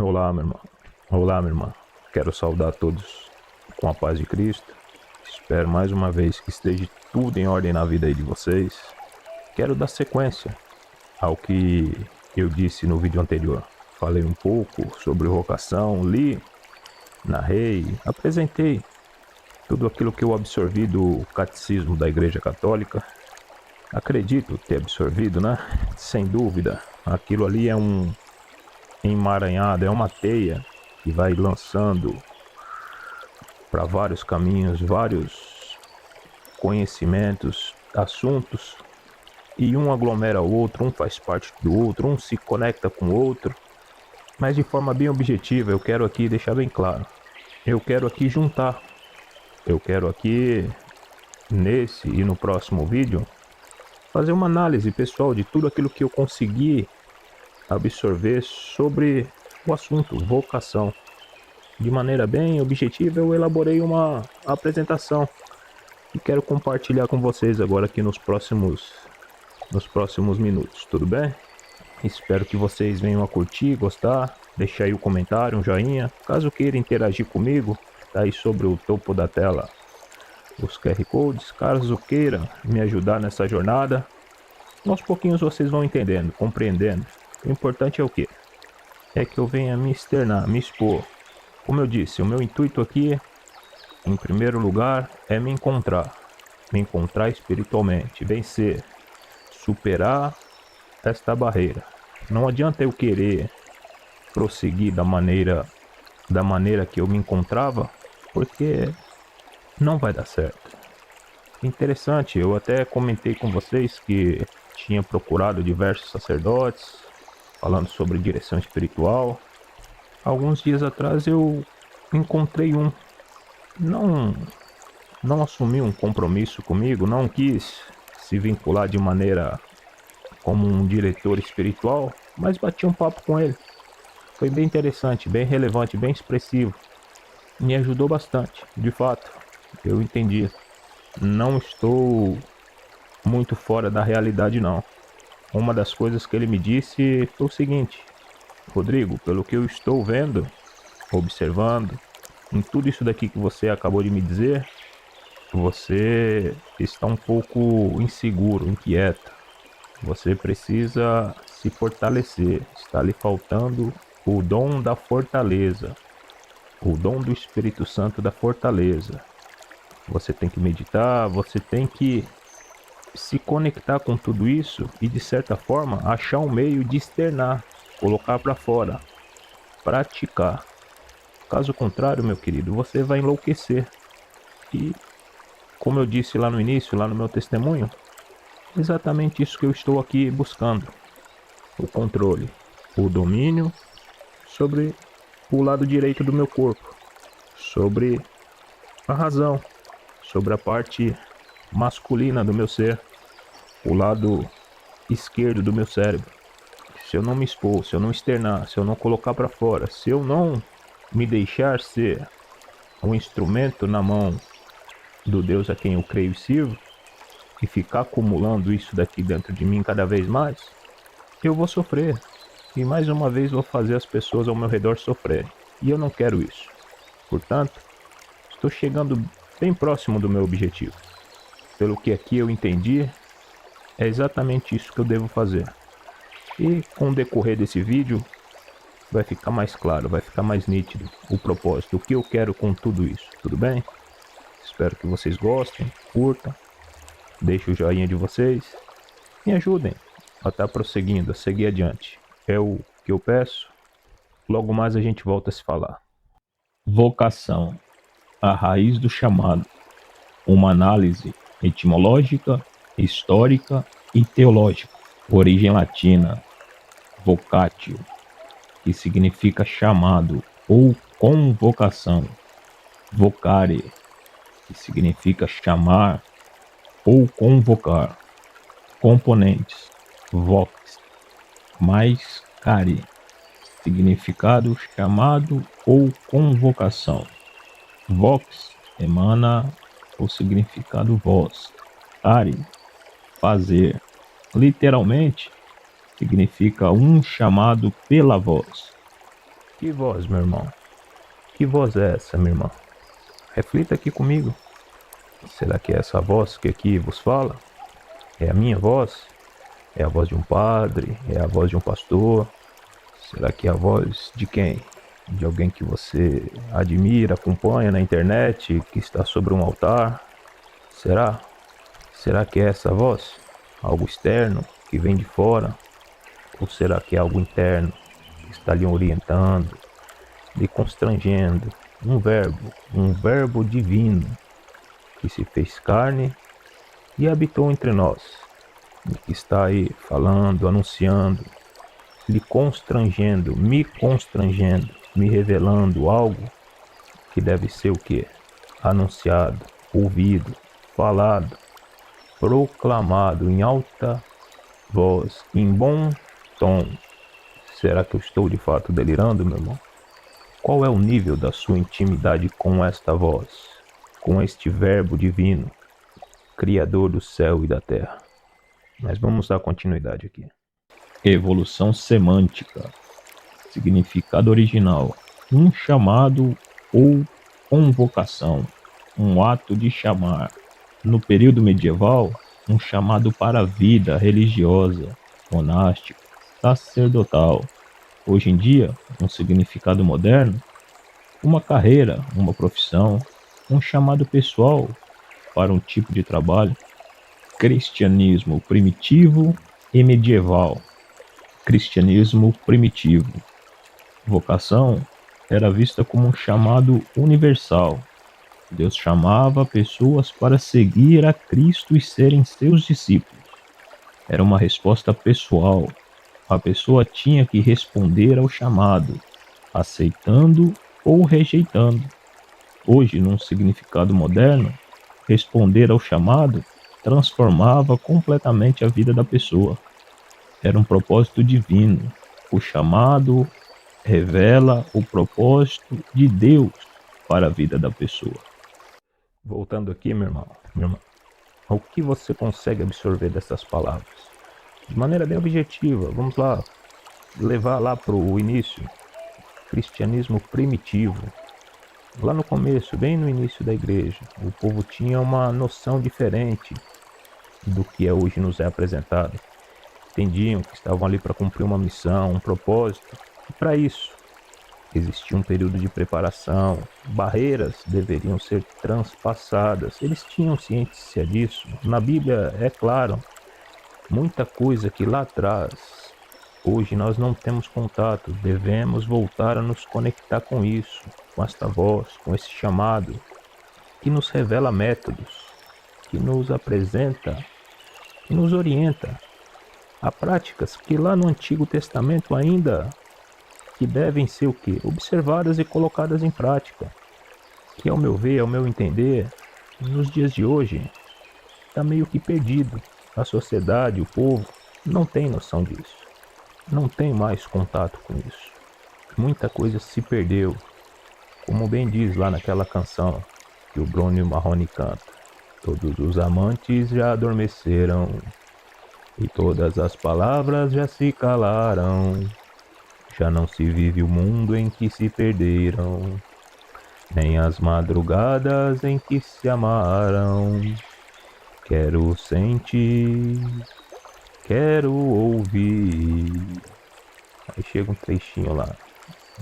Olá, meu irmão. Olá, minha irmã. Quero saudar todos com a paz de Cristo. Espero mais uma vez que esteja tudo em ordem na vida aí de vocês. Quero dar sequência ao que eu disse no vídeo anterior. Falei um pouco sobre vocação, li, narrei, apresentei tudo aquilo que eu absorvi do catecismo da Igreja Católica. Acredito ter absorvido, né? Sem dúvida. Aquilo ali é um emaranhado, é uma teia que vai lançando para vários caminhos, vários conhecimentos, assuntos, e um aglomera o outro, um faz parte do outro, um se conecta com o outro, mas de forma bem objetiva. Eu quero aqui deixar bem claro, eu quero aqui juntar, eu quero aqui, nesse e no próximo vídeo, fazer uma análise pessoal de tudo aquilo que eu consegui absorver sobre o assunto vocação. De maneira bem objetiva, eu elaborei uma apresentação e quero compartilhar com vocês agora aqui nos próximos minutos, tudo bem? Espero que vocês venham a curtir, gostar, deixar aí o comentário, um joinha. Caso queira interagir comigo, tá aí sobre o topo da tela os QR Codes. Caso queira me ajudar nessa jornada, aos pouquinhos vocês vão entendendo, compreendendo. O importante é o quê? É que eu venha me externar, me expor. Como eu disse, o meu intuito aqui, em primeiro lugar, é me encontrar espiritualmente, vencer, superar esta barreira. Não adianta eu querer prosseguir da maneira que eu me encontrava, porque não vai dar certo. Interessante, eu até comentei com vocês que tinha procurado diversos sacerdotes falando sobre direção espiritual. Alguns dias atrás eu encontrei um. Não, não assumiu um compromisso comigo, não quis se vincular de maneira como um diretor espiritual, mas bati um papo com ele. Foi bem interessante, bem relevante, bem expressivo. Me ajudou bastante, de fato. Eu entendi. Não estou muito fora da realidade, não. Uma das coisas que ele me disse foi o seguinte: Rodrigo, pelo que eu estou vendo, observando, em tudo isso daqui que você acabou de me dizer, você está um pouco inseguro, inquieto. Você precisa se fortalecer. Está lhe faltando o dom da fortaleza, o dom do Espírito Santo da fortaleza. Você tem que meditar, você tem que se conectar com tudo isso e, de certa forma, achar um meio de externar, colocar para fora, praticar. Caso contrário, meu querido, você vai enlouquecer. E, como eu disse lá no início, lá no meu testemunho, é exatamente isso que eu estou aqui buscando: o controle, o domínio sobre o lado direito do meu corpo, sobre a razão, sobre a parte masculina do meu ser, o lado esquerdo do meu cérebro. Se eu não me expor, se eu não externar, se eu não colocar para fora, se eu não me deixar ser um instrumento na mão do Deus a quem eu creio e sirvo, e ficar acumulando isso daqui dentro de mim cada vez mais, eu vou sofrer. E mais uma vez vou fazer as pessoas ao meu redor sofrerem. E eu não quero isso. Portanto, estou chegando bem próximo do meu objetivo. Pelo que aqui eu entendi, é exatamente isso que eu devo fazer. E com o decorrer desse vídeo, vai ficar mais claro, vai ficar mais nítido o propósito, o que eu quero com tudo isso, tudo bem? Espero que vocês gostem, curtam, deixem o joinha de vocês, me ajudem a estar prosseguindo, a seguir adiante. É o que eu peço. Logo mais a gente volta a se falar. Vocação, a raiz do chamado. Uma análise etimológica, histórica e teológica. Origem latina, vocatio, que significa chamado ou convocação. Vocare, que significa chamar ou convocar. Componentes: vox, mais care, significado chamado ou convocação. Vox emana o significado voz. Care, fazer. Literalmente, significa um chamado pela voz. Que voz, meu irmão? Que voz é essa, minha irmã? Reflita aqui comigo. Será que é essa voz que aqui vos fala? É a minha voz? É a voz de um padre? É a voz de um pastor? Será que é a voz de quem? De alguém que você admira, acompanha na internet, que está sobre um altar? Será? Será que é essa voz? Algo externo, que vem de fora? Ou será que é algo interno, que está lhe orientando, lhe constrangendo? Um verbo divino, que se fez carne e habitou entre nós, e que está aí falando, anunciando, lhe constrangendo, me revelando algo que deve ser o quê? Anunciado, ouvido, falado, proclamado em alta voz, em bom tom. Será que eu estou de fato delirando, meu irmão? Qual é o nível da sua intimidade com esta voz, com este verbo divino, criador do céu e da terra? Mas vamos dar continuidade aqui. Evolução semântica. Significado original: um chamado ou convocação, um ato de chamar. No período medieval, um chamado para a vida religiosa, monástica, sacerdotal. Hoje em dia, um significado moderno: uma carreira, uma profissão, um chamado pessoal para um tipo de trabalho. Cristianismo primitivo e medieval. Cristianismo primitivo. Vocação era vista como um chamado universal. Deus chamava pessoas para seguir a Cristo e serem seus discípulos. Era uma resposta pessoal. A pessoa tinha que responder ao chamado, aceitando ou rejeitando. Hoje, num significado moderno, responder ao chamado transformava completamente a vida da pessoa. Era um propósito divino. O chamado revela o propósito de Deus para a vida da pessoa. Voltando aqui, meu irmão, o que você consegue absorver dessas palavras? De maneira bem objetiva, vamos lá, levar lá para o início. Cristianismo primitivo. Lá no começo, bem no início da igreja, o povo tinha uma noção diferente do que hoje nos é apresentado. Entendiam que estavam ali para cumprir uma missão, um propósito, e para isso existia um período de preparação, barreiras deveriam ser transpassadas. Eles tinham ciência disso. Na Bíblia é claro, muita coisa que lá atrás, hoje nós não temos contato, devemos voltar a nos conectar com isso, com esta voz, com esse chamado, que nos revela métodos, que nos apresenta, que nos orienta a práticas que lá no Antigo Testamento ainda que devem ser o quê? Observadas e colocadas em prática. Que ao meu ver, ao meu entender, nos dias de hoje, está meio que perdido. A sociedade, o povo, não tem noção disso. Não tem mais contato com isso. Muita coisa se perdeu. Como bem diz lá naquela canção que o Bruno Marrone canta. Todos os amantes já adormeceram e todas as palavras já se calaram. Já não se vive o mundo em que se perderam, nem as madrugadas em que se amaram. Quero sentir, quero ouvir. Aí chega um trechinho lá.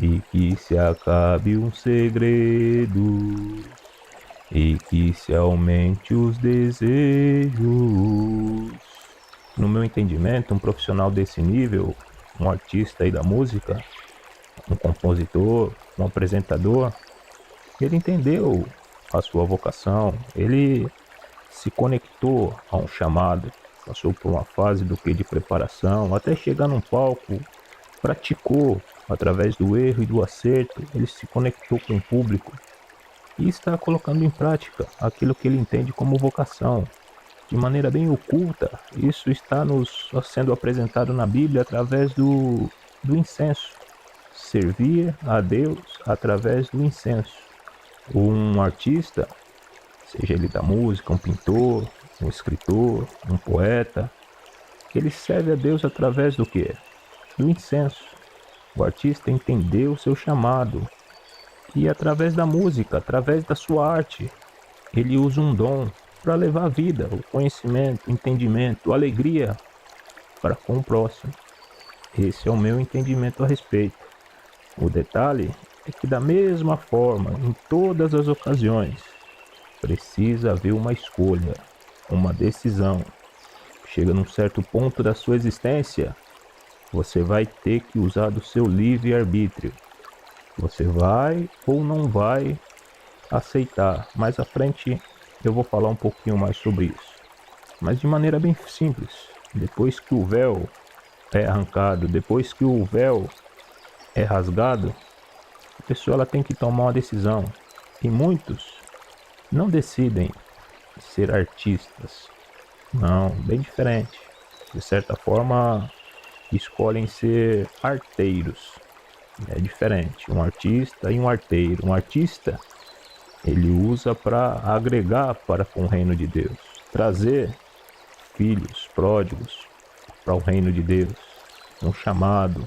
E que se acabe um segredo, e que se aumente os desejos. No meu entendimento, um profissional desse nível, um artista aí da música, um compositor, um apresentador, ele entendeu a sua vocação, ele se conectou a um chamado, passou por uma fase do que de preparação, até chegar num palco, praticou através do erro e do acerto, ele se conectou com o público e está colocando em prática aquilo que ele entende como vocação. De maneira bem oculta, isso está nos sendo apresentado na Bíblia através do incenso. Servir a Deus através do incenso. Um artista, seja ele da música, um pintor, um escritor, um poeta, ele serve a Deus através do quê? Do incenso. O artista entendeu o seu chamado e através da música, através da sua arte, ele usa um dom para levar a vida, o conhecimento, o entendimento, a alegria para com o próximo. Esse é o meu entendimento a respeito. O detalhe é que da mesma forma, em todas as ocasiões, precisa haver uma escolha, uma decisão. Chega num certo ponto da sua existência, você vai ter que usar do seu livre-arbítrio. Você vai ou não vai aceitar. Mais à frente eu vou falar um pouquinho mais sobre isso. Mas de maneira bem simples. Depois que o véu é arrancado, depois que o véu é rasgado, a pessoa ela tem que tomar uma decisão. E muitos não decidem ser artistas. Não, bem diferente. De certa forma, escolhem ser arteiros. É diferente, um artista e um arteiro. Um artista, ele usa para agregar para com o reino de Deus, trazer filhos pródigos para o reino de Deus, um chamado,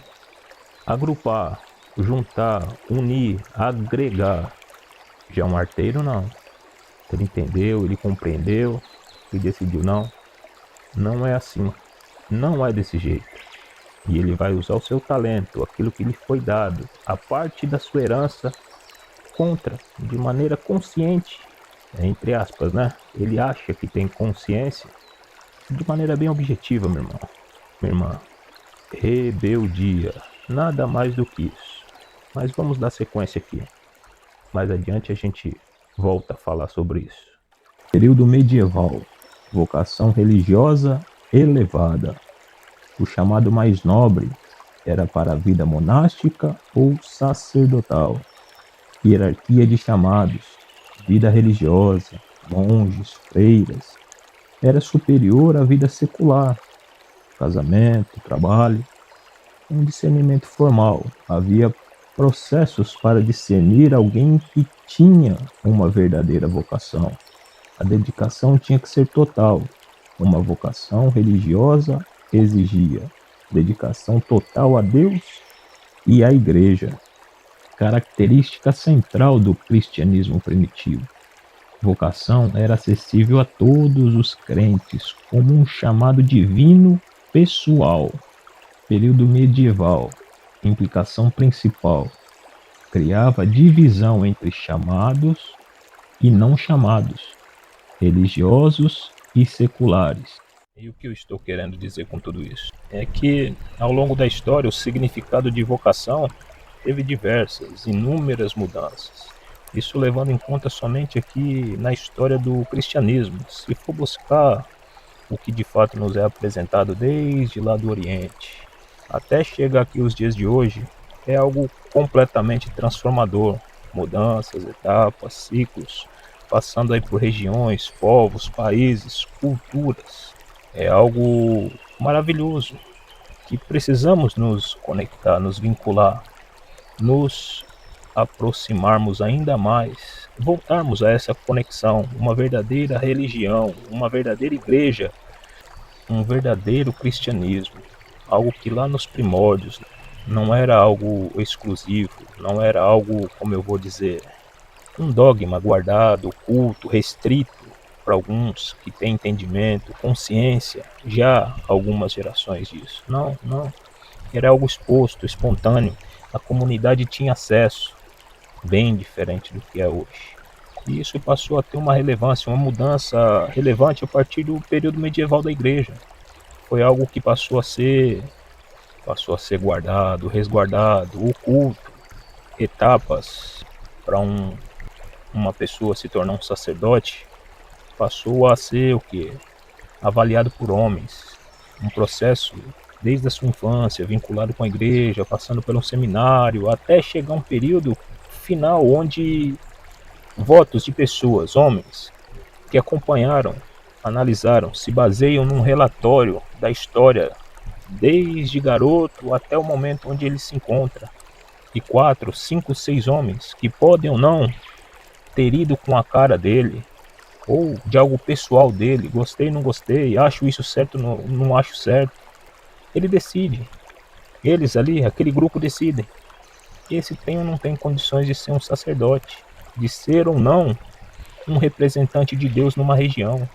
agrupar, juntar, unir, agregar. Já um arteiro não. Ele entendeu, ele compreendeu e decidiu não, não é assim, não é desse jeito. E ele vai usar o seu talento, aquilo que lhe foi dado, a parte da sua herança contra, de maneira consciente, entre aspas, né? Ele acha que tem consciência, de maneira bem objetiva, meu irmão, minha irmã. Rebeldia, nada mais do que isso. Mas vamos dar sequência aqui. Mais adiante a gente volta a falar sobre isso. Período medieval, vocação religiosa elevada. O chamado mais nobre era para a vida monástica ou sacerdotal. Hierarquia de chamados, vida religiosa, monges, freiras, era superior à vida secular, casamento, trabalho. Um discernimento formal, havia processos para discernir alguém que tinha uma verdadeira vocação. A dedicação tinha que ser total. Uma vocação religiosa exigia dedicação total a Deus e à Igreja, característica central do cristianismo primitivo. Vocação era acessível a todos os crentes como um chamado divino pessoal. Período medieval, implicação principal, criava divisão entre chamados e não chamados, religiosos e seculares. E o que eu estou querendo dizer com tudo isso? É que, ao longo da história, o significado de vocação teve diversas, inúmeras mudanças. Isso levando em conta somente aqui na história do cristianismo. Se for buscar o que de fato nos é apresentado desde lá do Oriente, até chegar aqui os dias de hoje, é algo completamente transformador. Mudanças, etapas, ciclos, passando aí por regiões, povos, países, culturas. É algo maravilhoso que precisamos nos conectar, nos vincular, nos aproximarmos ainda mais, voltarmos a essa conexão, uma verdadeira religião, uma verdadeira igreja, um verdadeiro cristianismo, algo que lá nos primórdios não era algo exclusivo, não era algo, como eu vou dizer, um dogma guardado, oculto, restrito para alguns que têm entendimento, consciência, já algumas gerações disso. Não, não. Era algo exposto, espontâneo. A comunidade tinha acesso, bem diferente do que é hoje. E isso passou a ter uma relevância, uma mudança relevante a partir do período medieval da igreja. Foi algo que passou a ser guardado, resguardado, oculto, etapas para uma pessoa se tornar um sacerdote, passou a ser o que? Avaliado por homens. Um processo desde a sua infância, vinculado com a igreja, passando por um seminário, até chegar um período final onde votos de pessoas, homens, que acompanharam, analisaram, se baseiam num relatório da história, desde garoto até o momento onde ele se encontra. E 4, 5, 6 homens que podem ou não ter ido com a cara dele, ou de algo pessoal dele, gostei, não gostei, acho isso certo, não acho certo. Ele decide. Eles ali, aquele grupo decidem. Esse tem ou não tem condições de ser um sacerdote, de ser ou não um representante de Deus numa região.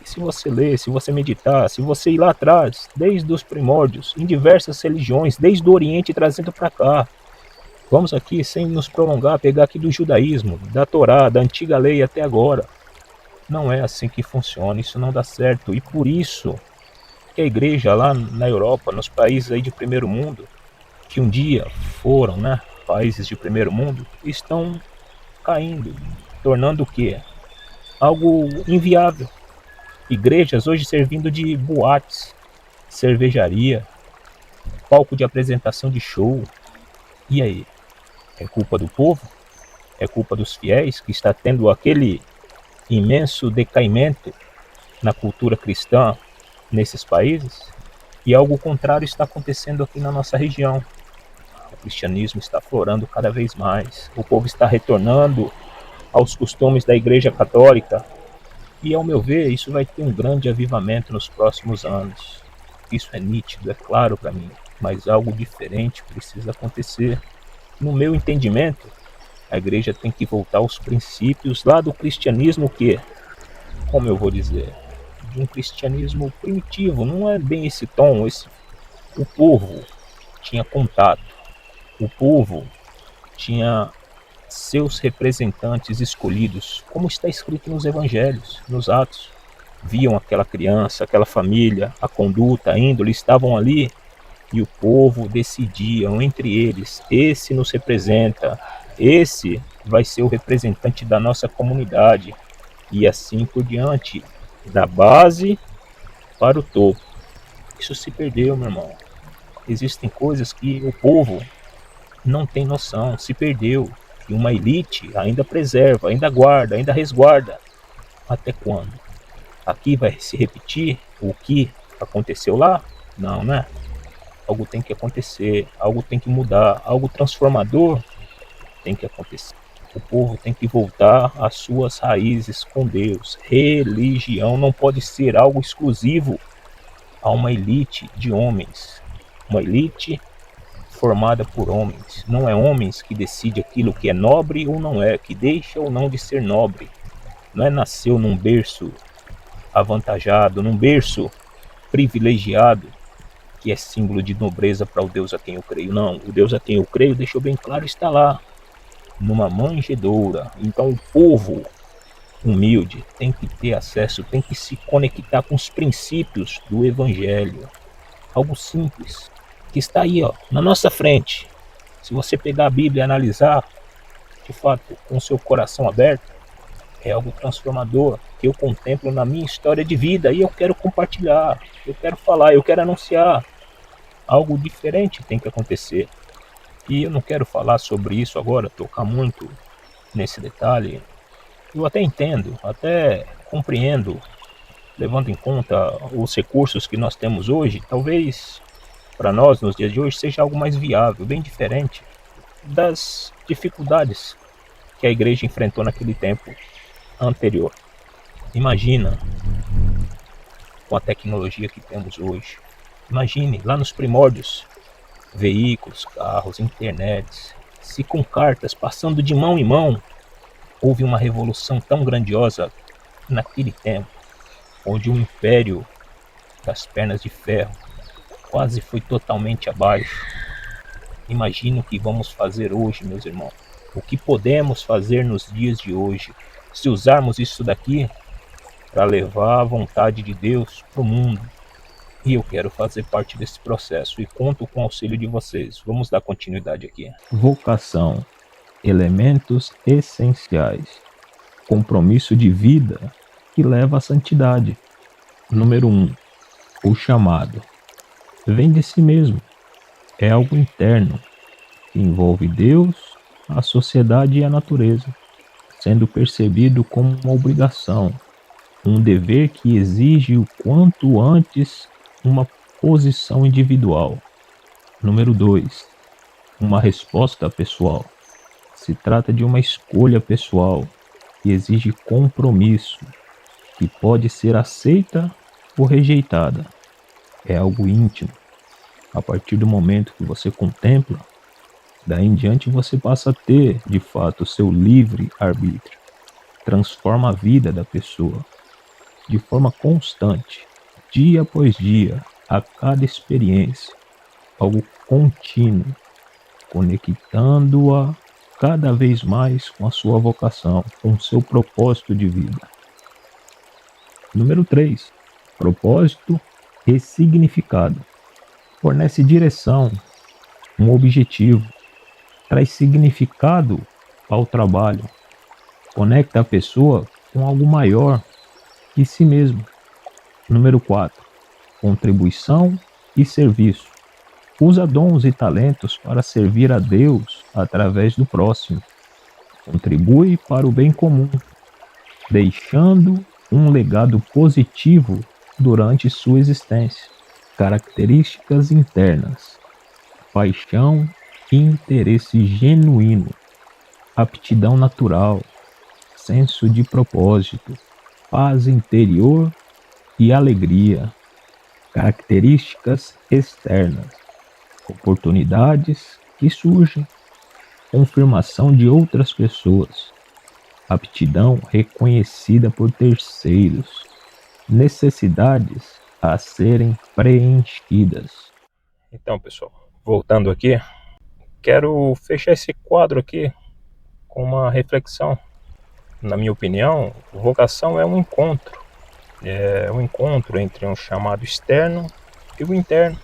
E se você ler, se você meditar, se você ir lá atrás, desde os primórdios, em diversas religiões, desde o Oriente trazendo para cá, vamos aqui, sem nos prolongar, pegar aqui do judaísmo, da Torá, da antiga lei até agora. Não é assim que funciona, isso não dá certo. E por isso que a igreja lá na Europa, nos países aí de primeiro mundo, que um dia foram, né, países de primeiro mundo, estão caindo, tornando o quê? Algo inviável. Igrejas hoje servindo de boates, cervejaria, palco de apresentação de show. E aí? É culpa do povo? É culpa dos fiéis que está tendo aquele imenso decaimento na cultura cristã nesses países? E algo contrário está acontecendo aqui na nossa região. O cristianismo está florando cada vez mais. O povo está retornando aos costumes da Igreja Católica. E, ao meu ver, isso vai ter um grande avivamento nos próximos anos. Isso é nítido, é claro para mim. Mas algo diferente precisa acontecer. No meu entendimento, a igreja tem que voltar aos princípios lá do cristianismo que, como eu vou dizer, de um cristianismo primitivo. Não é bem esse tom. O povo tinha contato. O povo tinha seus representantes escolhidos, como está escrito nos evangelhos, nos Atos. Viam aquela criança, aquela família, a conduta, a índole, estavam ali e o povo decidiam entre eles: esse nos representa, esse vai ser o representante da nossa comunidade, e assim por diante, da base para o topo. Isso se perdeu, meu irmão. Existem coisas que o povo não tem noção, se perdeu. E uma elite ainda preserva, ainda guarda, ainda resguarda. Até quando? Aqui vai se repetir o que aconteceu lá? Não, né? Algo tem que acontecer, algo tem que mudar, algo transformador tem que acontecer. O povo tem que voltar às suas raízes com Deus. Religião não pode ser algo exclusivo a uma elite de homens. Uma elite formada por homens. Não é homens que decide aquilo que é nobre ou não é, que deixa ou não de ser nobre. Não é nasceu num berço avantajado, num berço privilegiado, que é símbolo de nobreza para o Deus a quem eu creio. Não, o Deus a quem eu creio, deixou bem claro, está lá, numa manjedoura. Então o povo humilde tem que ter acesso, tem que se conectar com os princípios do Evangelho. Algo simples, que está aí, ó, na nossa frente. Se você pegar a Bíblia e analisar, de fato, com o seu coração aberto, é algo transformador que eu contemplo na minha história de vida e eu quero compartilhar, eu quero falar, eu quero anunciar. Algo diferente tem que acontecer. E eu não quero falar sobre isso agora, tocar muito nesse detalhe. Eu até entendo, até compreendo, levando em conta os recursos que nós temos hoje, talvez para nós nos dias de hoje seja algo mais viável, bem diferente das dificuldades que a igreja enfrentou naquele tempo anterior. Imagina com a tecnologia que temos hoje. Imagine lá nos primórdios, veículos, carros, internet, se com cartas passando de mão em mão, houve uma revolução tão grandiosa naquele tempo, onde o império das pernas de ferro quase foi totalmente abaixo. Imagine o que vamos fazer hoje, meus irmãos. O que podemos fazer nos dias de hoje, se usarmos isso daqui para levar a vontade de Deus para o mundo. E eu quero fazer parte desse processo e conto com o auxílio de vocês. Vamos dar continuidade aqui. Vocação, elementos essenciais, compromisso de vida que leva à santidade. Número 1. O chamado. Vem de si mesmo. É algo interno que envolve Deus, a sociedade e a natureza, sendo percebido como uma obrigação, um dever que exige o quanto antes uma posição individual. Número 2. Uma resposta pessoal. Se trata de uma escolha pessoal que exige compromisso, que pode ser aceita ou rejeitada. É algo íntimo, A partir do momento que você contempla, daí em diante você passa a ter, de fato, o seu livre arbítrio. Transforma a vida da pessoa de forma constante, dia após dia, a cada experiência, algo contínuo, conectando-a cada vez mais com a sua vocação, com o seu propósito de vida. Número 3. Propósito e significado. Fornece direção, um objetivo, traz significado ao trabalho, conecta a pessoa com algo maior que si mesmo. Número 4. Contribuição e serviço. Usa dons e talentos para servir a Deus através do próximo. Contribui para o bem comum, deixando um legado positivo durante sua existência. Características internas: paixão e interesse genuíno, aptidão natural, senso de propósito, paz interior e alegria. Características externas: oportunidades que surgem, confirmação de outras pessoas, aptidão reconhecida por terceiros, necessidades a serem preenchidas. Então, pessoal, voltando aqui, quero fechar esse quadro aqui com uma reflexão. Na minha opinião, vocação é um encontro. É um encontro entre um chamado externo e o interno,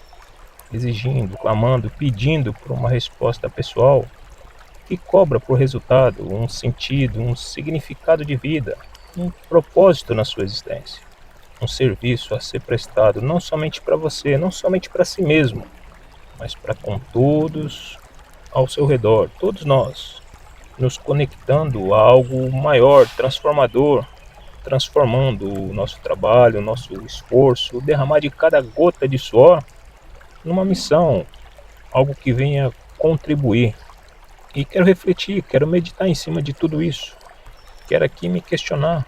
exigindo, clamando, pedindo por uma resposta pessoal que cobra por resultado um sentido, um significado de vida, um propósito na sua existência. Um serviço a ser prestado não somente para você, não somente para si mesmo, mas para com todos ao seu redor, todos nós, nos conectando a algo maior, transformador, transformando o nosso trabalho, o nosso esforço, o derramar de cada gota de suor numa missão, algo que venha contribuir. E quero refletir, quero meditar em cima de tudo isso. Quero aqui me questionar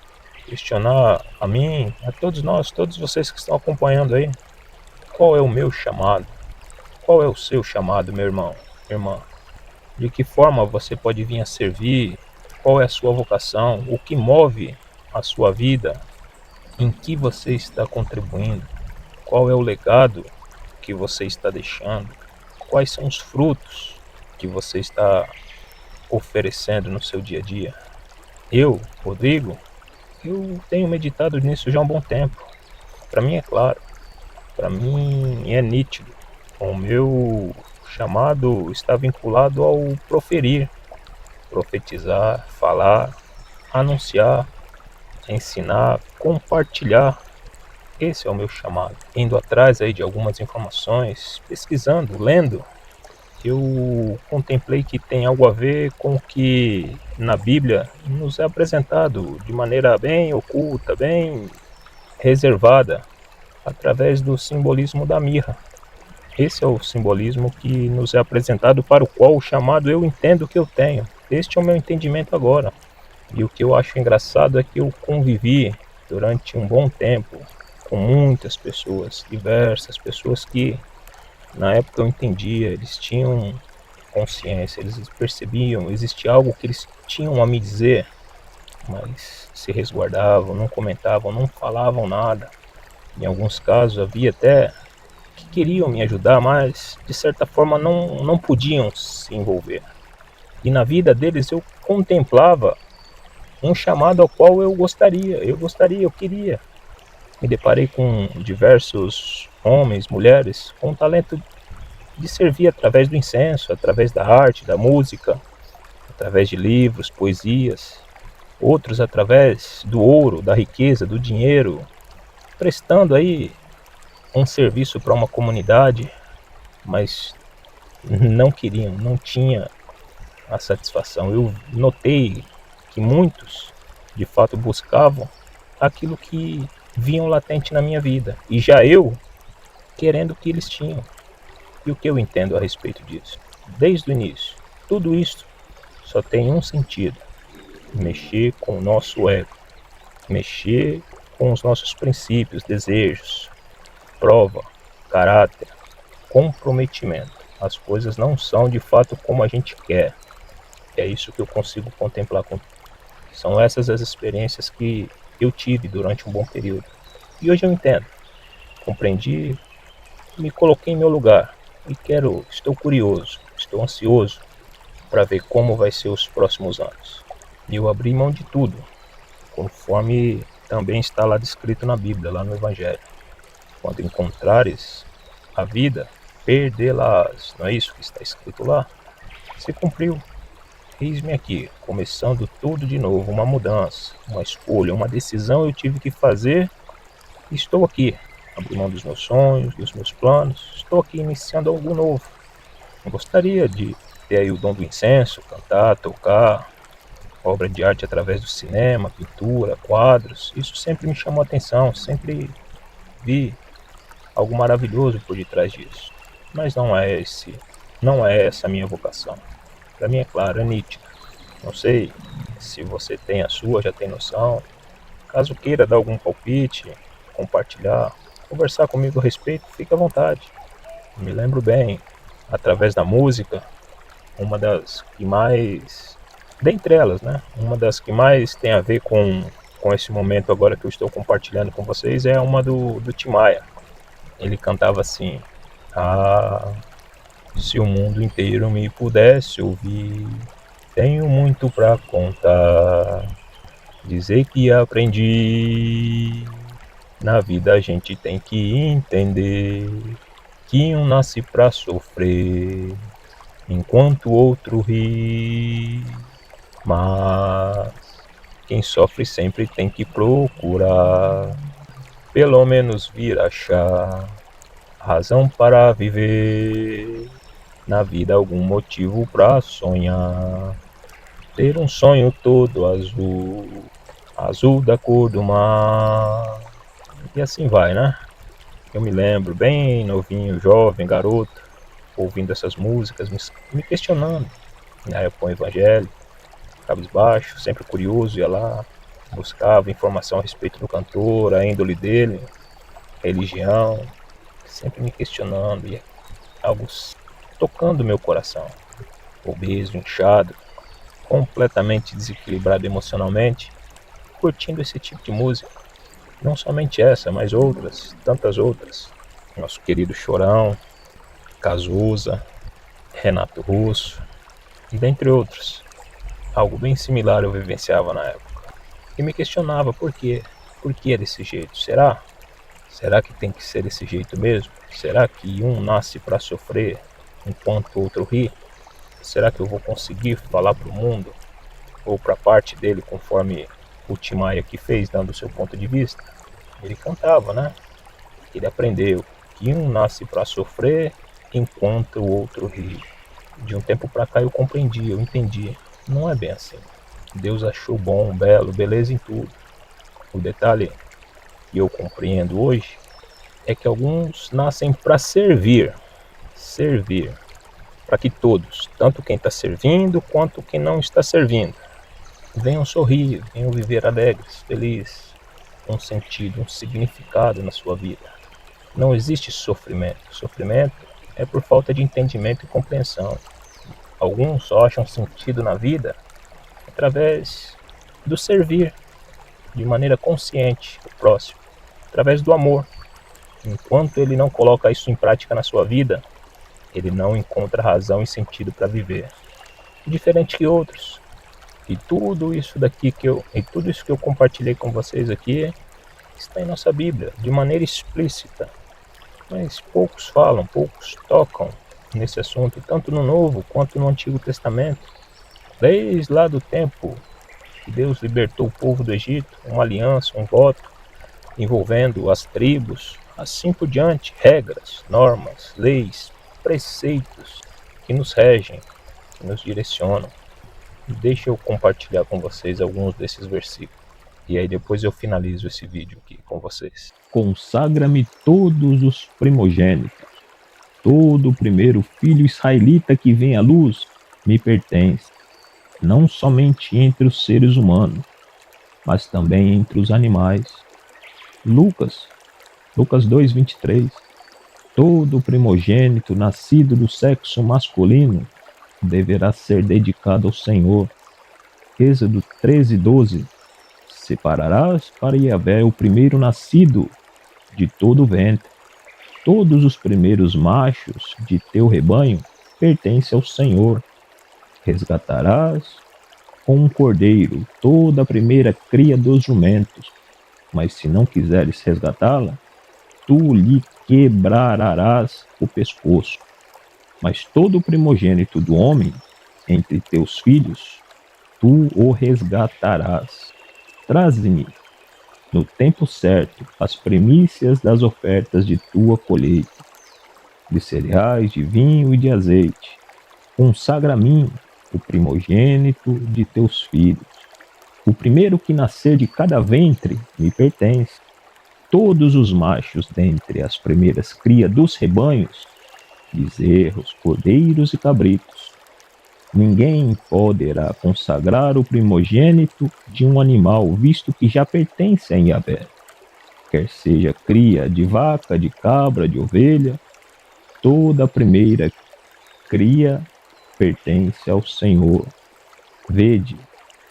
a mim, a todos nós, todos vocês que estão acompanhando aí. Qual é o meu chamado? Qual é o seu chamado, meu irmão, minha irmã? De que forma você pode vir a servir? Qual é a sua vocação? O que move a sua vida? Em que você está contribuindo? Qual é o legado que você está deixando? Quais são os frutos que você está oferecendo no seu dia a dia? Eu, Rodrigo, eu tenho meditado nisso já há um bom tempo. Para mim é claro, para mim é nítido. O meu chamado está vinculado ao proferir, profetizar, falar, anunciar, ensinar, compartilhar. Esse é o meu chamado. Indo atrás aí de algumas informações, pesquisando, lendo, eu contemplei que tem algo a ver com o que na Bíblia nos é apresentado de maneira bem oculta, bem reservada, através do simbolismo da mirra. Esse é o simbolismo que nos é apresentado, para o qual o chamado eu entendo que eu tenho. Este é o meu entendimento agora. E o que eu acho engraçado é que eu convivi durante um bom tempo com muitas pessoas, diversas pessoas que na época eu entendia, eles tinham consciência, eles percebiam, existia algo que eles tinham a me dizer, mas se resguardavam, não comentavam, não falavam nada. Em alguns casos havia até que queriam me ajudar, mas de certa forma não podiam se envolver. E na vida deles eu contemplava um chamado ao qual eu queria. Me deparei com diversos homens, mulheres, com o talento de servir através do incenso, através da arte, da música, através de livros, poesias, outros através do ouro, da riqueza, do dinheiro, prestando aí um serviço para uma comunidade, mas não queriam, não tinha a satisfação. Eu notei que muitos, de fato, buscavam aquilo que viam latente na minha vida, e já eu querendo o que eles tinham. E o que eu entendo a respeito disso? Desde o início, tudo isso só tem um sentido: mexer com o nosso ego, mexer com os nossos princípios, desejos, prova, caráter, comprometimento. As coisas não são de fato como a gente quer. É isso que eu consigo contemplar. São essas as experiências que eu tive durante um bom período. E hoje eu entendo, compreendi, me coloquei em meu lugar e estou curioso, estou ansioso para ver como vai ser os próximos anos. E eu abri mão de tudo, conforme também está lá descrito na Bíblia, lá no Evangelho. Quando encontrares a vida, perdê-las. Não é isso que está escrito lá? Se cumpriu. Eis-me aqui, começando tudo de novo, uma mudança, uma escolha, uma decisão eu tive que fazer. Estou aqui, abri mão dos meus sonhos, dos meus planos, estou aqui iniciando algo novo. Eu gostaria de ter aí o dom do incenso, cantar, tocar, obra de arte através do cinema, pintura, quadros. Isso sempre me chamou a atenção, sempre vi algo maravilhoso por detrás disso. Mas não é essa a minha vocação. Para mim é claro, é nítido. Não sei se você tem a sua, já tem noção. Caso queira dar algum palpite, compartilhar, conversar comigo a respeito, fique à vontade. Me lembro bem, através da música, uma das que mais, dentre elas, né? Uma das que mais tem a ver com esse momento agora que eu estou compartilhando com vocês é uma do Tim Maia. Ele cantava assim: ah, se o mundo inteiro me pudesse ouvir, tenho muito pra contar. Dizer que aprendi. Na vida a gente tem que entender que um nasce pra sofrer, enquanto o outro ri. Mas quem sofre sempre tem que procurar, pelo menos vir achar razão para viver. Na vida algum motivo pra sonhar, ter um sonho todo azul, azul da cor do mar. E assim vai, né? Eu me lembro bem novinho, jovem, garoto, ouvindo essas músicas, me questionando. Na época o evangelho, cabisbaixo, sempre curioso, ia lá, buscava informação a respeito do cantor, a índole dele, religião, sempre me questionando, e algo tocando meu coração. Obeso, inchado, completamente desequilibrado emocionalmente, curtindo esse tipo de música. Não somente essa, mas outras, tantas outras. Nosso querido Chorão, Cazuza, Renato Russo, e dentre outros. Algo bem similar eu vivenciava na época. E me questionava por quê? Por que desse jeito? Será? Será que tem que ser desse jeito mesmo? Será que um nasce para sofrer enquanto o outro ri? Será que eu vou conseguir falar para o mundo ou para parte dele conforme o Tim Maia que fez, dando o seu ponto de vista? Ele cantava, né? Ele aprendeu que um nasce para sofrer enquanto o outro ri. De um tempo para cá eu compreendi, eu entendi. Não é bem assim. Deus achou bom, belo, beleza em tudo. O detalhe que eu compreendo hoje é que alguns nascem para servir, para que todos, tanto quem está servindo quanto quem não está servindo, venham sorrir, venham viver alegres, felizes, com um sentido, um significado na sua vida. Não existe sofrimento. Sofrimento é por falta de entendimento e compreensão. Alguns só acham sentido na vida através do servir de maneira consciente o próximo, através do amor. Enquanto ele não coloca isso em prática na sua vida, ele não encontra razão e sentido para viver. Diferente que outros. E tudo isso que eu compartilhei com vocês aqui está em nossa Bíblia, de maneira explícita. Mas poucos falam, poucos tocam nesse assunto, tanto no Novo quanto no Antigo Testamento. Desde lá do tempo que Deus libertou o povo do Egito, uma aliança, um voto, envolvendo as tribos, assim por diante, regras, normas, leis, preceitos que nos regem, que nos direcionam. Deixa eu compartilhar com vocês alguns desses versículos. E aí depois eu finalizo esse vídeo aqui com vocês. Consagra-me todos os primogênitos. Todo o primeiro filho israelita que vem à luz me pertence, não somente entre os seres humanos, mas também entre os animais. Lucas 2:23. Todo primogênito nascido do sexo masculino deverá ser dedicado ao Senhor. Êxodo 13:12. Separarás para Yahvé o primeiro nascido de todo o ventre. Todos os primeiros machos de teu rebanho pertencem ao Senhor. Resgatarás com um cordeiro toda a primeira cria dos jumentos. Mas se não quiseres resgatá-la, tu lhe quebrarás o pescoço. Mas todo o primogênito do homem entre teus filhos, tu o resgatarás. Traze-me, no tempo certo, as primícias das ofertas de tua colheita, de cereais, de vinho e de azeite. Consagra a mim o primogênito de teus filhos. O primeiro que nascer de cada ventre me pertence. Todos os machos dentre as primeiras crias dos rebanhos, bezerros, cordeiros e cabritos. Ninguém poderá consagrar o primogênito de um animal, visto que já pertence a Yahvé. Quer seja cria de vaca, de cabra, de ovelha, toda a primeira cria pertence ao Senhor. Vede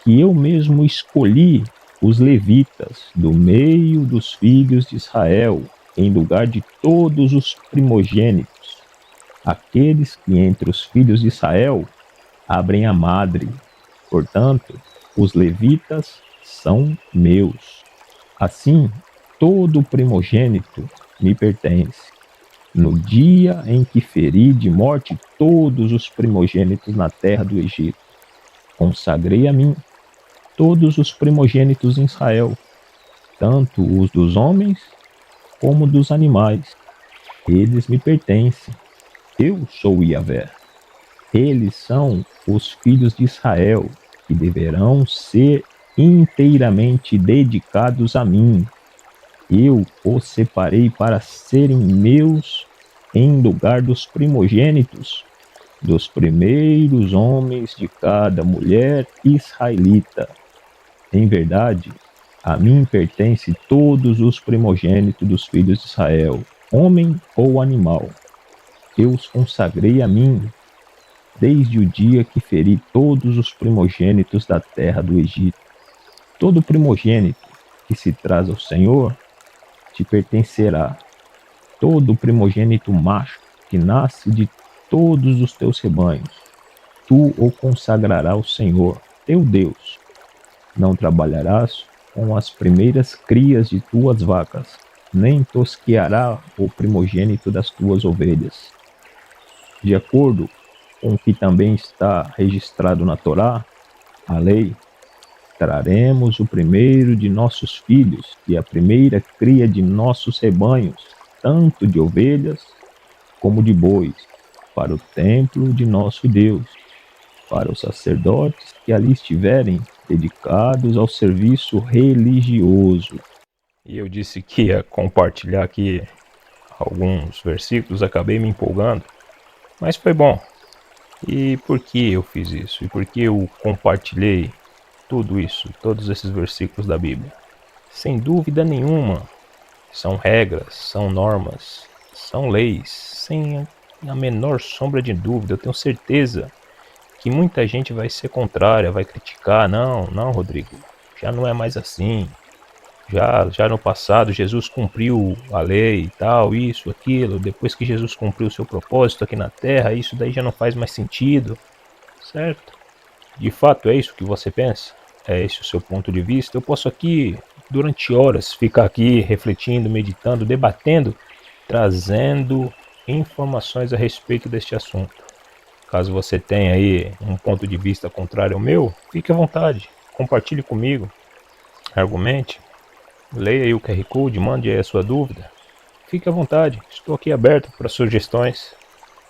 que eu mesmo escolhi os levitas do meio dos filhos de Israel, em lugar de todos os primogênitos, aqueles que entre os filhos de Israel abrem a madre. Portanto, os levitas são meus. Assim, todo primogênito me pertence. No dia em que feri de morte todos os primogênitos na terra do Egito, consagrei a mim todos os primogênitos em Israel, tanto os dos homens como dos animais. Eles me pertencem. Eu sou Yahvé. Eles são os filhos de Israel, que deverão ser inteiramente dedicados a mim. Eu os separei para serem meus em lugar dos primogênitos, dos primeiros homens de cada mulher israelita. Em verdade, a mim pertence todos os primogênitos dos filhos de Israel, homem ou animal. Eu os consagrei a mim, desde o dia que feri todos os primogênitos da terra do Egito. Todo primogênito que se traz ao Senhor te pertencerá. Todo primogênito macho que nasce de todos os teus rebanhos, tu o consagrarás ao Senhor, teu Deus. Não trabalharás com as primeiras crias de tuas vacas, nem tosqueará o primogênito das tuas ovelhas. De acordo com o que também está registrado na Torá, a lei, traremos o primeiro de nossos filhos e a primeira cria de nossos rebanhos, tanto de ovelhas como de bois, para o templo de nosso Deus, para os sacerdotes que ali estiverem dedicados ao serviço religioso. E eu disse que ia compartilhar aqui alguns versículos, acabei me empolgando, mas foi bom. E por que eu fiz isso? E por que eu compartilhei tudo isso, todos esses versículos da Bíblia? Sem dúvida nenhuma, são regras, são normas, são leis, sem a menor sombra de dúvida. Eu tenho certeza que muita gente vai ser contrária, vai criticar. Não, Rodrigo, já não é mais assim. Já no passado Jesus cumpriu a lei e tal, isso, aquilo. Depois que Jesus cumpriu o seu propósito aqui na terra, isso daí já não faz mais sentido, certo? De fato é isso que você pensa? É esse o seu ponto de vista? Eu posso aqui, durante horas, ficar aqui refletindo, meditando, debatendo, trazendo informações a respeito deste assunto. Caso você tenha aí um ponto de vista contrário ao meu, fique à vontade, compartilhe comigo, argumente, leia aí o QR Code, mande aí a sua dúvida. Fique à vontade, estou aqui aberto para sugestões.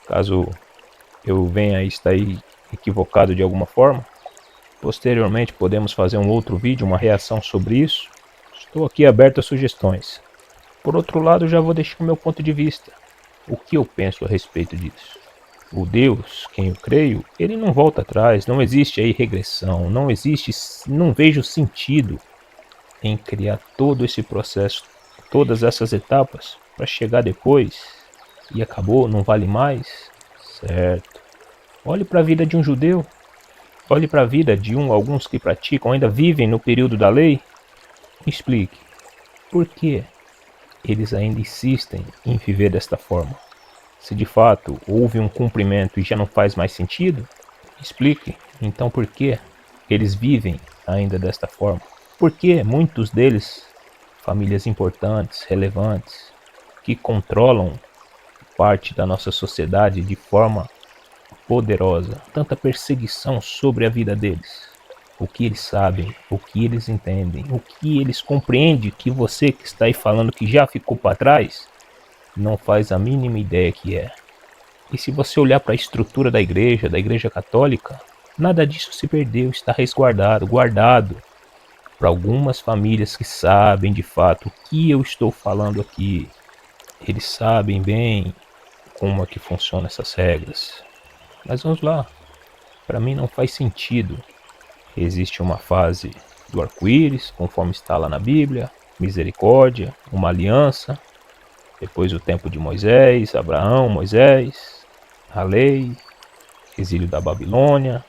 Caso eu venha a estar aí equivocado de alguma forma, posteriormente podemos fazer um outro vídeo, uma reação sobre isso. Estou aqui aberto a sugestões. Por outro lado, já vou deixar o meu ponto de vista. O que eu penso a respeito disso? O Deus, quem eu creio, ele não volta atrás, não existe aí regressão, não vejo sentido em criar todo esse processo, todas essas etapas, para chegar depois e acabou, não vale mais? Certo. Olhe para a vida de um judeu, olhe para a vida de alguns que praticam, ainda vivem no período da lei. Me explique, por que eles ainda insistem em viver desta forma? Se de fato houve um cumprimento e já não faz mais sentido, explique então por que eles vivem ainda desta forma. Por que muitos deles, famílias importantes, relevantes, que controlam parte da nossa sociedade de forma poderosa, tanta perseguição sobre a vida deles? O que eles sabem, o que eles entendem, o que eles compreendem que você que está aí falando que já ficou para trás, não faz a mínima ideia que é. E se você olhar para a estrutura da Igreja Católica, nada disso se perdeu, está resguardado, guardado para algumas famílias que sabem de fato o que eu estou falando aqui. Eles sabem bem como é que funcionam essas regras. Mas vamos lá, para mim não faz sentido. Existe uma fase do arco-íris, conforme está lá na Bíblia, misericórdia, uma aliança, depois o tempo de Moisés, Abraão, Moisés, a lei, exílio da Babilônia,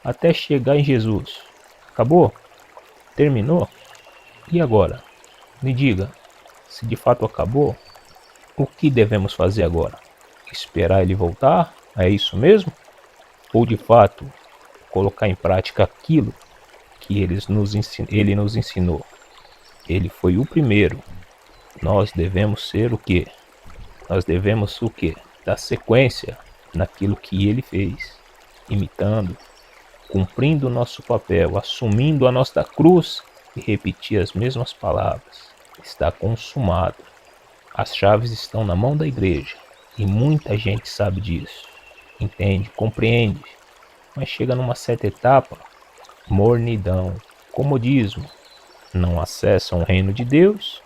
até chegar em Jesus. Acabou? Terminou? E agora? Me diga, se de fato acabou, o que devemos fazer agora? Esperar ele voltar? É isso mesmo? Ou de fato colocar em prática aquilo que ele nos ensinou? Ele foi o primeiro. Nós devemos ser o quê? Nós devemos o quê? Dar sequência naquilo que ele fez, imitando, cumprindo o nosso papel, assumindo a nossa cruz e repetir as mesmas palavras. Está consumado. As chaves estão na mão da igreja e muita gente sabe disso. Entende, compreende, mas chega numa certa etapa, mornidão, comodismo, não acessam o reino de Deus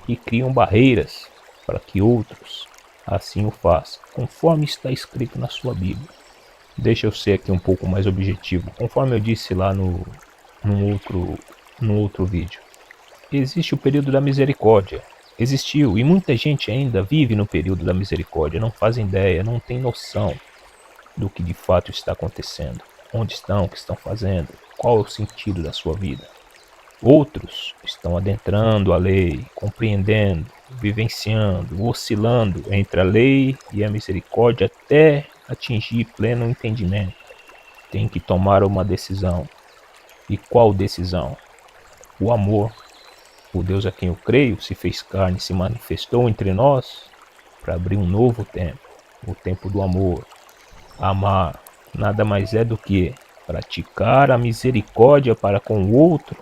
e criam barreiras para que outros assim o façam, conforme está escrito na sua Bíblia. Deixa eu ser aqui um pouco mais objetivo, conforme eu disse lá no outro vídeo. Existe o período da misericórdia, existiu, e muita gente ainda vive no período da misericórdia, não fazem ideia, não tem noção do que de fato está acontecendo, onde estão, o que estão fazendo, qual é o sentido da sua vida. Outros estão adentrando a lei, compreendendo, vivenciando, oscilando entre a lei e a misericórdia até atingir pleno entendimento. Tem que tomar uma decisão. E qual decisão? O amor. O Deus a quem eu creio se fez carne, se manifestou entre nós para abrir um novo tempo, o tempo do amor. Amar nada mais é do que praticar a misericórdia para com o outro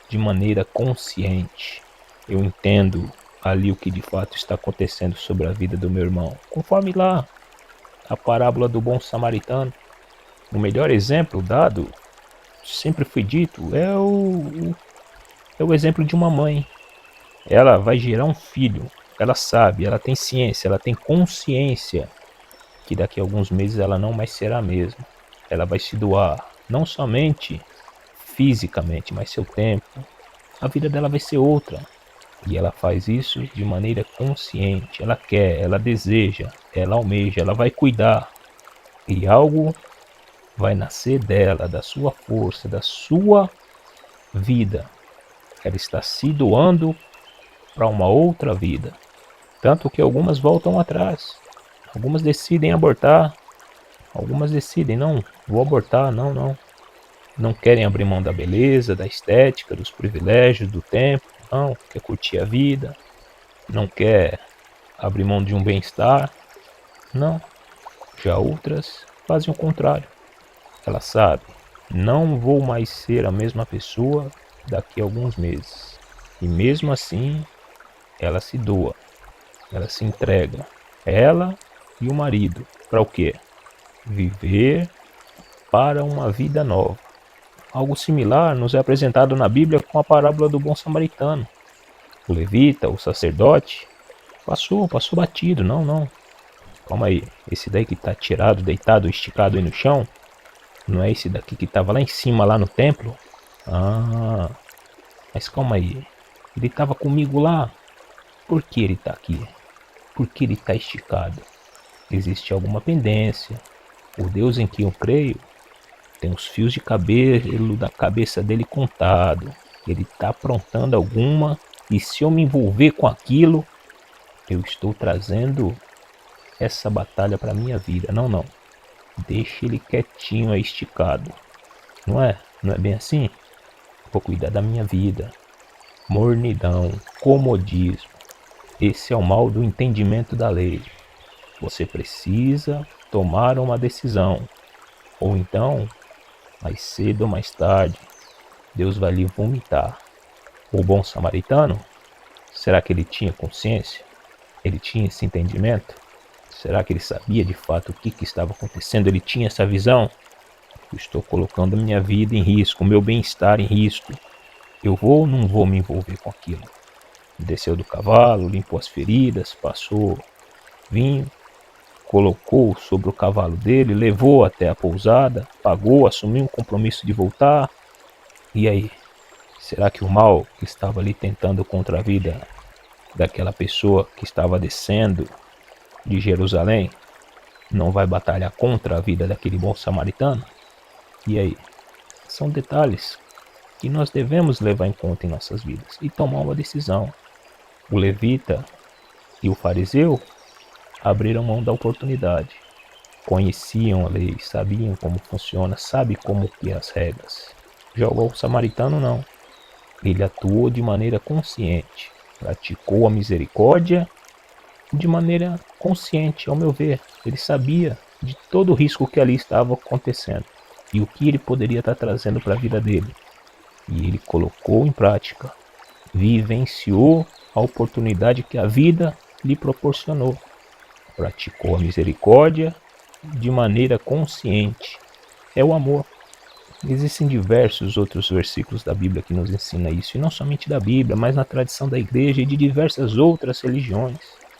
de maneira consciente. Eu entendo ali o que de fato está acontecendo sobre a vida do meu irmão. Conforme lá a parábola do bom samaritano, o melhor exemplo dado, sempre foi dito, é o exemplo de uma mãe. Ela vai gerar um filho, ela sabe, ela tem ciência, ela tem consciência que daqui a alguns meses ela não mais será a mesma. Ela vai se doar, não somente fisicamente, mas seu tempo. A vida dela vai ser outra. E ela faz isso de maneira consciente. Ela quer, ela deseja, ela almeja, ela vai cuidar. E algo vai nascer dela, da sua força, da sua vida. Ela está se doando para uma outra vida. Tanto que algumas voltam atrás. Algumas decidem abortar. Algumas decidem, não, vou abortar, não. Não querem abrir mão da beleza, da estética, dos privilégios, do tempo. Não, quer curtir a vida. Não quer abrir mão de um bem-estar. Não. Já outras fazem o contrário. Ela sabe, não vou mais ser a mesma pessoa daqui a alguns meses. E mesmo assim, ela se doa. Ela se entrega. Ela e o marido. Para o quê? Viver para uma vida nova. Algo similar nos é apresentado na Bíblia com a parábola do bom samaritano. O levita, o sacerdote, passou batido, não. Calma aí, esse daí que está tirado, deitado, esticado aí no chão, não é esse daqui que estava lá em cima, lá no templo? Ah, mas calma aí, ele estava comigo lá, por que ele está aqui? Porque ele está esticado. Existe alguma pendência. O Deus em quem eu creio tem os fios de cabelo da cabeça dele contado. Ele está aprontando alguma, e se eu me envolver com aquilo, eu estou trazendo essa batalha para minha vida. Não, não. Deixa ele quietinho aí esticado. Não é? Não é bem assim? Vou cuidar da minha vida. Mornidão, comodismo. Esse é o mal do entendimento da lei. Você precisa tomar uma decisão. Ou então, mais cedo ou mais tarde, Deus vai lhe vomitar. O bom samaritano, será que ele tinha consciência? Ele tinha esse entendimento? Será que ele sabia de fato o que estava acontecendo? Ele tinha essa visão? Eu estou colocando minha vida em risco, meu bem-estar em risco. Eu vou ou não vou me envolver com aquilo? Desceu do cavalo, limpou as feridas, passou vinho, colocou sobre o cavalo dele, levou até a pousada, pagou, assumiu um compromisso de voltar. E aí? Será que o mal que estava ali tentando contra a vida daquela pessoa que estava descendo de Jerusalém não vai batalhar contra a vida daquele bom samaritano? E aí? São detalhes que nós devemos levar em conta em nossas vidas e tomar uma decisão. O levita e o fariseu abriram mão da oportunidade. Conheciam a lei, sabiam como funciona, sabem como que é as regras. Já o samaritano não. Ele atuou de maneira consciente, praticou a misericórdia de maneira consciente, ao meu ver. Ele sabia de todo o risco que ali estava acontecendo e o que ele poderia estar trazendo para a vida dele. E ele colocou em prática, vivenciou a oportunidade que a vida lhe proporcionou. Praticou a misericórdia de maneira consciente. É o amor. Existem diversos outros versículos da Bíblia que nos ensina isso, e não somente da Bíblia, mas na tradição da igreja e de diversas outras religiões.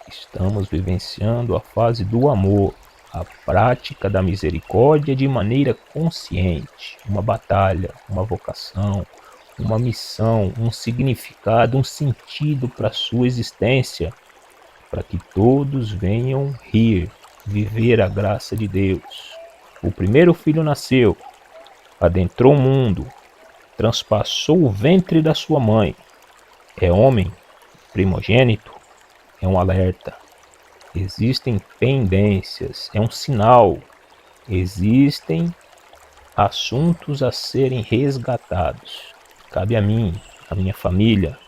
Estamos vivenciando a fase do amor, a prática da misericórdia de maneira consciente, uma batalha, uma vocação, uma missão, um significado, um sentido para a sua existência, para que todos venham rir, viver a graça de Deus. O primeiro filho nasceu, adentrou o mundo, transpassou o ventre da sua mãe. É homem, primogênito, é um alerta. Existem pendências, é um sinal. Existem assuntos a serem resgatados. Cabe a mim, a minha família,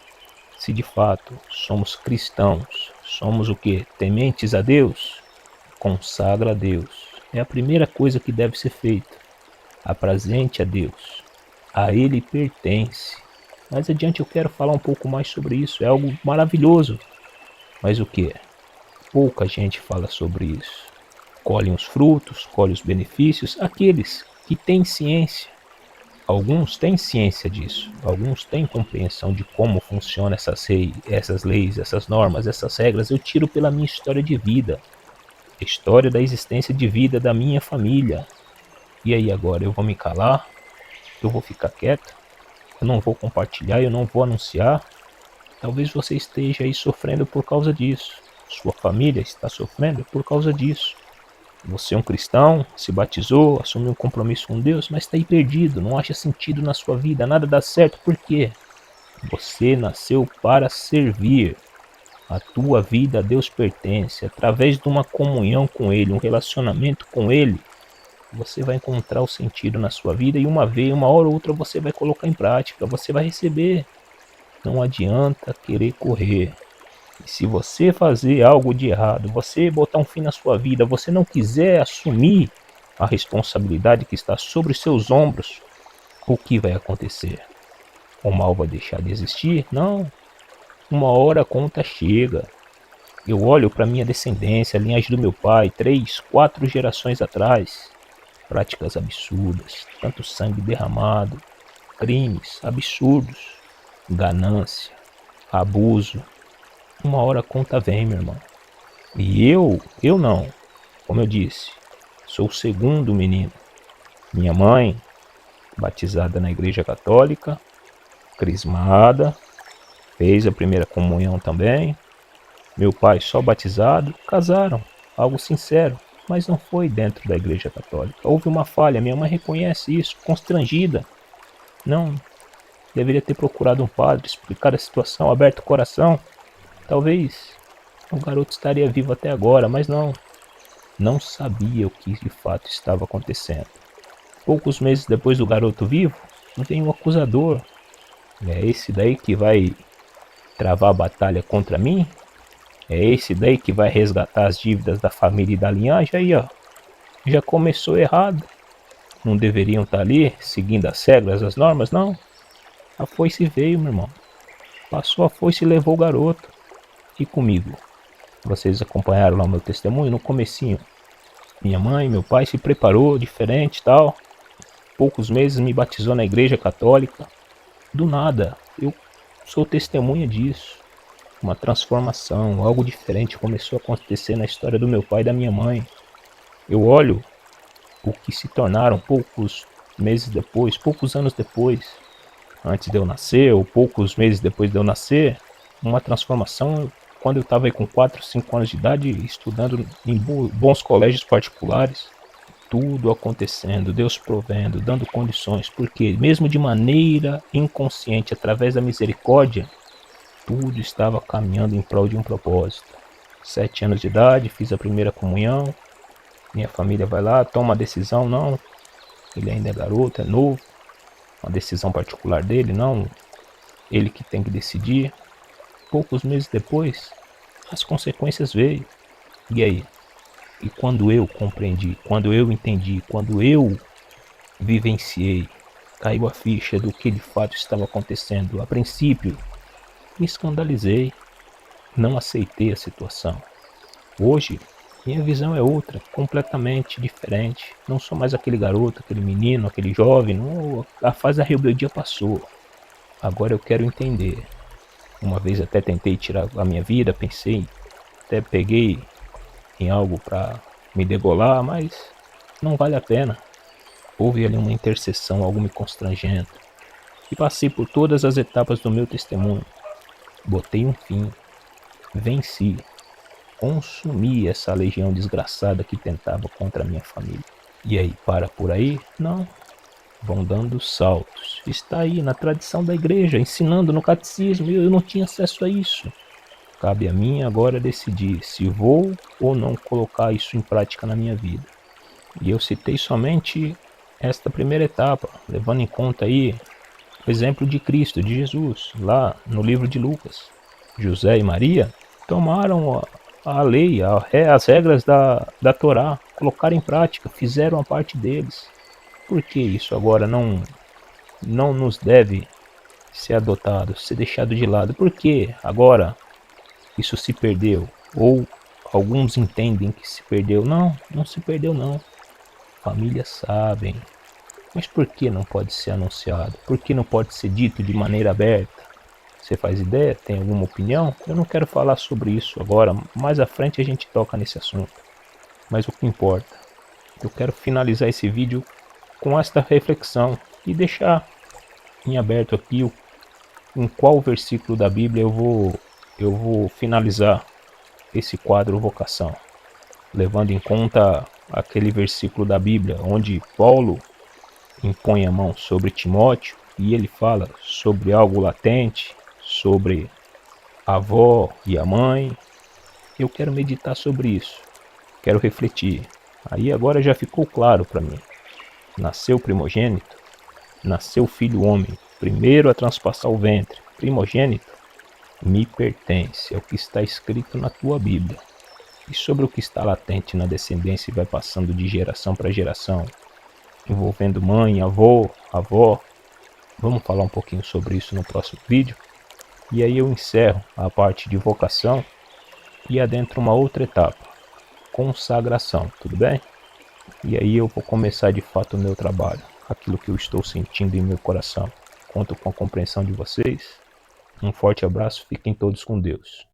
se de fato somos cristãos, somos o que? Tementes a Deus? Consagra a Deus. É a primeira coisa que deve ser feita. Apresente a Deus. A Ele pertence. Mais adiante eu quero falar um pouco mais sobre isso. É algo maravilhoso. Mas o que? Pouca gente fala sobre isso. Colhem os frutos, colhem os benefícios, aqueles que têm ciência. Alguns têm ciência disso, alguns têm compreensão de como funcionam essas leis, essas normas, essas regras. Eu tiro pela minha história de vida, a história da existência de vida da minha família. E aí agora, eu vou me calar? Eu vou ficar quieto? Eu não vou compartilhar, eu não vou anunciar? Talvez você esteja aí sofrendo por causa disso. Sua família está sofrendo por causa disso. Você é um cristão, se batizou, assumiu um compromisso com Deus, mas está aí perdido, não acha sentido na sua vida, nada dá certo. Por quê? Você nasceu para servir. A tua vida a Deus pertence. Através de uma comunhão com Ele, um relacionamento com Ele, você vai encontrar o sentido na sua vida, e uma hora ou outra você vai colocar em prática, você vai receber. Não adianta querer correr. E se você fazer algo de errado, você botar um fim na sua vida, você não quiser assumir a responsabilidade que está sobre os seus ombros, o que vai acontecer? O mal vai deixar de existir? Não. Uma hora a conta chega. Eu olho para minha descendência, a linhagem do meu pai, 3, 4 gerações atrás. Práticas absurdas, tanto sangue derramado, crimes absurdos, ganância, abuso. Uma hora a conta vem, meu irmão. E eu não. Como eu disse, sou o segundo menino. Minha mãe, batizada na igreja católica, crismada, fez a primeira comunhão também. Meu pai só batizado, casaram, algo sincero, mas não foi dentro da igreja católica. Houve uma falha, minha mãe reconhece isso, constrangida. Não, deveria ter procurado um padre, explicar a situação, aberto o coração. Talvez o garoto estaria vivo até agora, mas não. Não sabia o que de fato estava acontecendo. Poucos meses depois do garoto vivo, vem um acusador. É esse daí que vai travar a batalha contra mim? É esse daí que vai resgatar as dívidas da família e da linhagem? Aí, ó, já começou errado. Não deveriam estar ali seguindo as regras, as normas, não. A foice veio, meu irmão. Passou a foice e levou o garoto. E comigo? Vocês acompanharam lá o meu testemunho no comecinho. Minha mãe, meu pai se preparou, diferente e tal. Poucos meses me batizou na igreja católica. Do nada, eu sou testemunha disso. Uma transformação, algo diferente começou a acontecer na história do meu pai e da minha mãe. Eu olho o que se tornaram poucos meses depois, poucos anos depois, antes de eu nascer, ou poucos meses depois de eu nascer, uma transformação quando eu estava com 4, 5 anos de idade, estudando em bons colégios particulares, tudo acontecendo, Deus provendo, dando condições, porque mesmo de maneira inconsciente, através da misericórdia, tudo estava caminhando em prol de um propósito. 7 anos de idade, fiz a primeira comunhão, minha família vai lá, toma a decisão, não, ele ainda é garoto, é novo, uma decisão particular dele, não, ele que tem que decidir. Poucos meses depois, as consequências veio. E aí? E quando eu compreendi, quando eu entendi, quando eu vivenciei, caiu a ficha do que de fato estava acontecendo. A princípio, me escandalizei, não aceitei a situação. Hoje, minha visão é outra, completamente diferente. Não sou mais aquele garoto, aquele menino, aquele jovem. Não, a fase da rebeldia passou. Agora eu quero entender. Uma vez até tentei tirar a minha vida, pensei, até peguei em algo para me degolar, mas não vale a pena. Houve ali uma intercessão, algo me constrangendo. E passei por todas as etapas do meu testemunho. Botei um fim, venci, consumi essa legião desgraçada que tentava contra a minha família. E aí, para por aí? Não. Vão dando saltos. Está aí na tradição da igreja, ensinando no catecismo, e eu não tinha acesso a isso. Cabe a mim agora decidir se vou ou não colocar isso em prática na minha vida. E eu citei somente esta primeira etapa, levando em conta aí o exemplo de Cristo, de Jesus, lá no livro de Lucas. José e Maria tomaram a lei, as regras da Torá, colocaram em prática, fizeram a parte deles. Por que isso agora não nos deve ser adotado, ser deixado de lado? Por que agora isso se perdeu? Ou alguns entendem que se perdeu? Não, não se perdeu não. Famílias sabem. Mas por que não pode ser anunciado? Por que não pode ser dito de maneira aberta? Você faz ideia? Tem alguma opinião? Eu não quero falar sobre isso agora, mais à frente a gente toca nesse assunto. Mas o que importa? Eu quero finalizar esse vídeo com esta reflexão e deixar em aberto aqui em qual versículo da Bíblia eu vou finalizar esse quadro vocação, levando em conta aquele versículo da Bíblia onde Paulo impõe a mão sobre Timóteo e ele fala sobre algo latente, sobre a avó e a mãe. Eu quero meditar sobre isso, quero refletir. Aí agora já ficou claro para mim. Nasceu primogênito, nasceu filho homem, primeiro a transpassar o ventre, primogênito, me pertence, é o que está escrito na tua Bíblia. E sobre o que está latente na descendência e vai passando de geração para geração, envolvendo mãe, avó. Vamos falar um pouquinho sobre isso no próximo vídeo. E aí eu encerro a parte de vocação e adentro uma outra etapa, consagração, tudo bem? E aí eu vou começar de fato o meu trabalho, aquilo que eu estou sentindo em meu coração. Conto com a compreensão de vocês. Um forte abraço, fiquem todos com Deus.